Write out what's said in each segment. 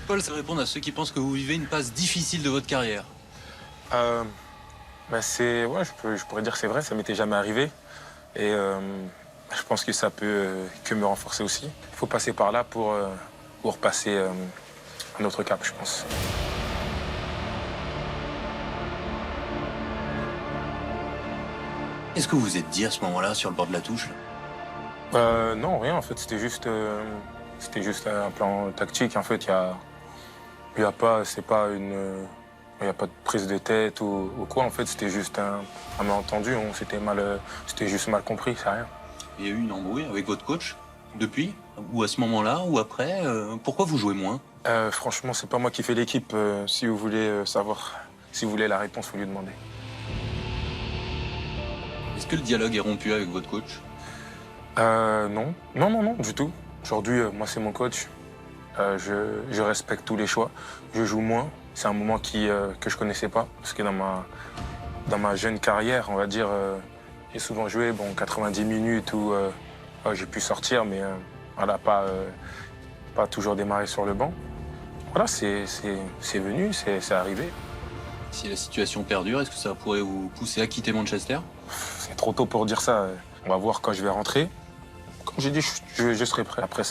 Paul, ça répond à ceux qui pensent que vous vivez une phase difficile de votre carrière. Ouais, je pourrais dire que c'est vrai, ça m'était jamais arrivé. Et je pense que ça peut que me renforcer aussi. Il faut passer par là pour passer un autre cap, je pense. Qu'est-ce que vous vous êtes dit à ce moment-là, sur le bord de la touche? Non, rien, en fait, c'était juste un plan tactique. En fait, il y a pas, c'est pas une, il y a pas de prise de tête ou quoi. En fait, c'était juste un malentendu. C'était juste mal compris, c'est rien. Il y a eu une embrouille avec votre coach depuis? Ou à ce moment-là, ou après? Pourquoi vous jouez moins? Franchement, c'est pas moi qui fais l'équipe. Si vous voulez savoir, si vous voulez la réponse, vous lui demandez. Est-ce que le dialogue est rompu avec votre coach? Non. Non, du tout. Aujourd'hui, moi, c'est mon coach. Je respecte tous les choix. Je joue moins. C'est un moment que je connaissais pas. Parce que dans ma jeune carrière, on va dire, j'ai souvent joué 90 minutes où j'ai pu sortir, mais voilà, pas toujours démarrer sur le banc. Voilà, c'est venu, c'est arrivé. Si la situation perdure, est-ce que ça pourrait vous pousser à quitter Manchester? C'est trop tôt pour dire ça. On va voir quand je vais rentrer. Comme j'ai dit, je serai prêt. Après,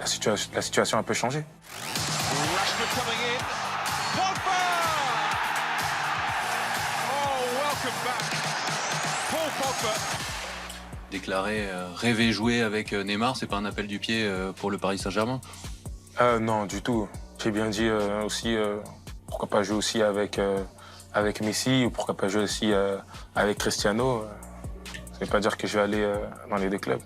la situation a peu changé. Déclarer rêver jouer avec Neymar, c'est pas un appel du pied pour le Paris Saint-Germain? Non, du tout. J'ai bien dit aussi, pourquoi pas jouer aussi avec Messi ou pourquoi pas jouer aussi avec Cristiano. Ça veut pas dire que je vais aller dans les deux clubs.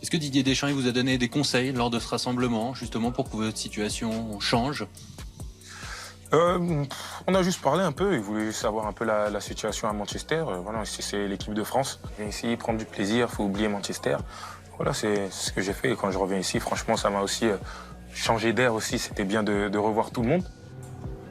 Est-ce que Didier Deschamps il vous a donné des conseils lors de ce rassemblement, justement pour que votre situation change? On a juste parlé un peu, il voulait juste savoir un peu la situation à Manchester. Voilà, ici c'est l'équipe de France. Et ici, prendre du plaisir, il faut oublier Manchester. Voilà, c'est ce que j'ai fait. Et quand je reviens ici, franchement, ça m'a aussi changé d'air aussi. C'était bien de revoir tout le monde.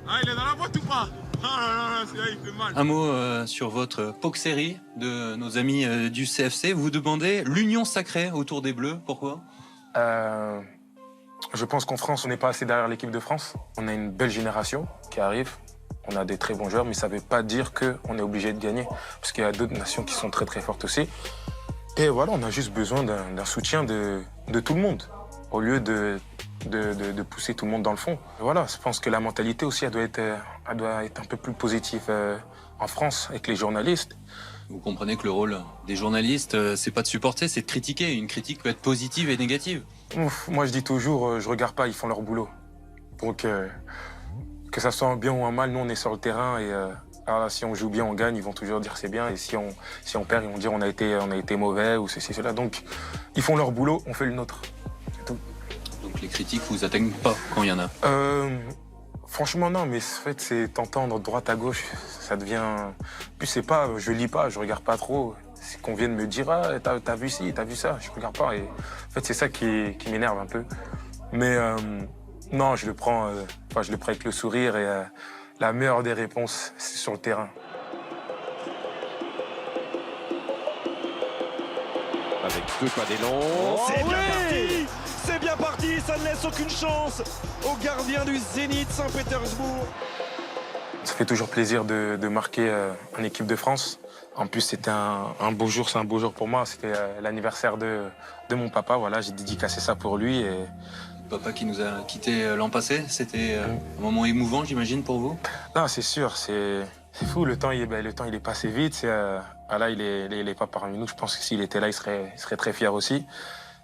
Ah, il est dans la boîte ou pas? Ah, non, il fait mal. Un mot sur votre Pok-série de nos amis du CFC. Vous demandez l'union sacrée autour des Bleus. Pourquoi? Je pense qu'en France, on n'est pas assez derrière l'équipe de France. On a une belle génération qui arrive. On a des très bons joueurs, mais ça ne veut pas dire qu'on est obligé de gagner. Parce qu'il y a d'autres nations qui sont très très fortes aussi. Et voilà, on a juste besoin d'un soutien de tout le monde, au lieu de pousser tout le monde dans le fond. Voilà, je pense que la mentalité aussi, elle doit être un peu plus positive en France avec les journalistes. Vous comprenez que le rôle des journalistes, c'est pas de supporter, c'est de critiquer. Une critique peut être positive et négative. Moi, je dis toujours, je regarde pas, ils font leur boulot. Donc, que ça soit en bien ou en mal, nous, on est sur le terrain et alors là, si on joue bien, on gagne, ils vont toujours dire c'est bien. Et si on perd, ils vont dire on a été mauvais ou ceci, cela. Donc, ils font leur boulot, on fait le nôtre. C'est tout. Donc les critiques vous atteignent pas quand il y en a? Franchement, non, mais en fait, c'est t'entendre de droite à gauche, ça devient... Puis c'est pas, je lis pas, je regarde pas trop. C'est qu'on vienne me dire, ah, t'as vu ci, t'as vu ça, je regarde pas. Et en fait, c'est ça qui m'énerve un peu. Mais non, je le prends avec le sourire et la meilleure des réponses, c'est sur le terrain. Avec deux pas d'élan. C'est bien parti! C'est bien parti, ça ne laisse aucune chance au gardien du Zénith Saint-Pétersbourg. Ça fait toujours plaisir de marquer en équipe de France. En plus, c'était un beau jour, c'est un beau jour pour moi. C'était l'anniversaire de mon papa, voilà, j'ai dédicacé ça pour lui. Et... Papa qui nous a quittés l'an passé, c'était un moment émouvant, j'imagine, pour vous? Non, c'est sûr, c'est fou, le temps il est passé vite. Là, il est pas parmi nous, je pense que s'il était là, il serait très fier aussi.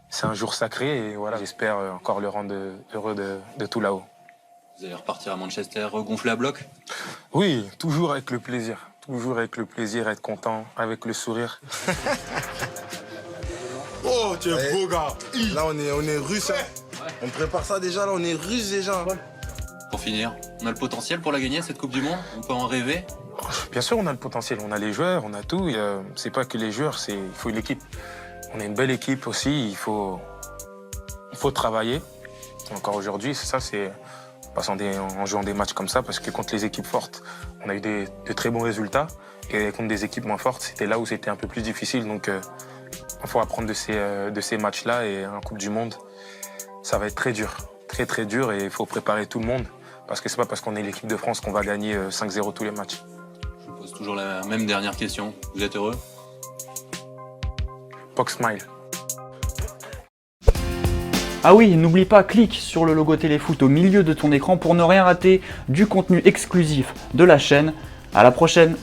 C'est un jour sacré et voilà, j'espère encore le rendre heureux de tout là-haut. Vous allez repartir à Manchester regonflé à bloc? Oui, toujours avec le plaisir. Toujours avec le plaisir, être content, avec le sourire. Oh, tu es beau gars. Là, on est russe. Hein. On prépare ça déjà, là, on est russe déjà. Pour finir, on a le potentiel pour la gagner, cette Coupe du Monde? On peut en rêver? Bien sûr, on a le potentiel. On a les joueurs, on a tout. C'est pas que les joueurs, il faut une équipe. On a une belle équipe aussi, il faut travailler. Encore aujourd'hui, c'est ça, c'est en jouant des matchs comme ça, parce que contre les équipes fortes, on a eu de très bons résultats. Et contre des équipes moins fortes, c'était là où c'était un peu plus difficile. Donc, il faut apprendre de ces matchs-là. Et en Coupe du Monde, ça va être très dur. très très dur et il faut préparer tout le monde. Parce que c'est pas parce qu'on est l'équipe de France qu'on va gagner 5-0 tous les matchs. Je vous pose toujours la même dernière question. Vous êtes heureux? Poc Smile. Ah oui, n'oublie pas, clique sur le logo Téléfoot au milieu de ton écran pour ne rien rater du contenu exclusif de la chaîne. À la prochaine!